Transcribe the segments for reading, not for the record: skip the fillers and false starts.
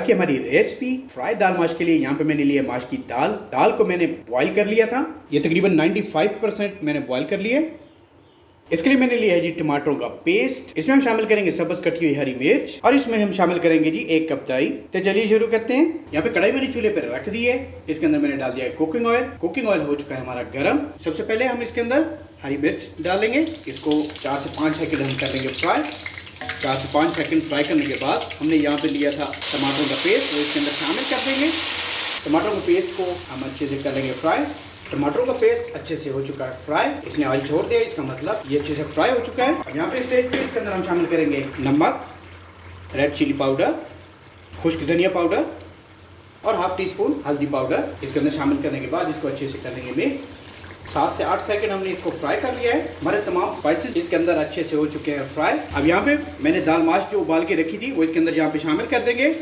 की हमारी recipe fry दाल माश के लिए यहाँ पे मैंने लिया माश की दाल को मैंने बॉईल कर लिया था। ये तकरीबन 95% मैंने बॉईल कर लिया। इसके लिए मैंने लिया है जी टमाटरों का पेस्ट। इसमें हम शामिल करेंगे सब्ज कटी हुई हरी मिर्च और इसमें हम शामिल करेंगे जी 1 कप दही। तो चलिए शुरू करते हैं। यहाँ पे कढ़ाई मैंने चूल्हे पर रख दी है। इसके अंदर मैंने डाल दिया है कुकिंग ऑयल। कुकिंग ऑयल हो चुका है हमारा गर्म। सबसे पहले हम इसके अंदर हरी मिर्च डालेंगे। इसको 4 से 5 सेकंड हम कर लेंगे फ्राई। 4 से 5 सेकंड फ्राई करने के बाद हमने यहाँ पे लिया था टमाटरों का पेस्ट, वो इसके अंदर शामिल कर देंगे। टमाटरों के पेस्ट को हम अच्छे से कर लेंगे फ्राई। टमाटरों का पेस्ट अच्छे से हो चुका है फ्राई। इसने ऑयल छोड़ दिया, इसका मतलब ये अच्छे से फ्राई हो चुका है। और यहाँ पे स्टेज पे इसके अंदर हम शामिल करेंगे नमक, रेड चिली पाउडर, खुश्क धनिया पाउडर और हाफ टी स्पून हल्दी पाउडर। इसके अंदर शामिल करने के बाद इसको अच्छे से कर लेंगे मिक्स। 7 से 8 सेकंड हमने इसको फ्राई कर लिया है। हमारे तमाम स्पाइसेस इसके अंदर अच्छे से हो चुके हैं फ्राई। अब यहाँ पे मैंने दाल माश जो उबाल के रखी थी वो इसके अंदर यहाँ पे शामिल कर देंगे।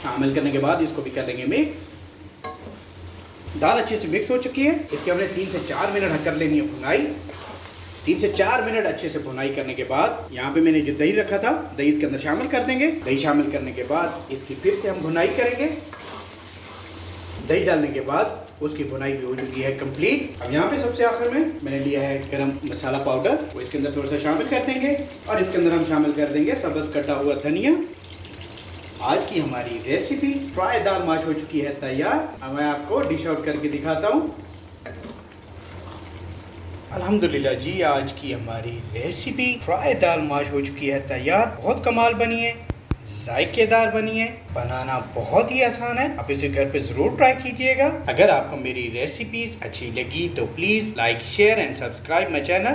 शामिल करने के बाद इसको भी कर लेंगे मिक्स। दाल अच्छे से मिक्स हो चुकी है। इसके हमने 3 से 4 मिनट कर लेनी है भुनाई। 3 से 4 मिनट अच्छे से भुनाई करने के बाद यहाँ पे मैंने जो दही रखा था, दही इसके अंदर शामिल कर देंगे। दही शामिल करने के बाद इसकी फिर से हम भुनाई करेंगे। दही डालने के बाद उसकी भुनाई भी हो चुकी है कंप्लीट। अब यहाँ पे सबसे आखिर में मैंने लिया है गरम मसाला पाउडर, वो इसके अंदर थोड़ा सा शामिल कर देंगे और इसके अंदर हम शामिल कर देंगे सब्ज कटा हुआ धनिया। आज की हमारी रेसिपी फ्राई दाल माश हो चुकी है तैयार। अब मैं आपको डिश आउट करके दिखाता हूँ। अल्हम्दुलिल्लाह जी, आज की हमारी रेसिपी फ्राई दाल माश हो चुकी है तैयार। बहुत कमाल बनी है, जायकेदार बनी है, बनाना बहुत ही आसान है। आप इसे घर पे जरूर ट्राई कीजिएगा। अगर आपको मेरी रेसिपीज अच्छी लगी तो please like share and subscribe my channel.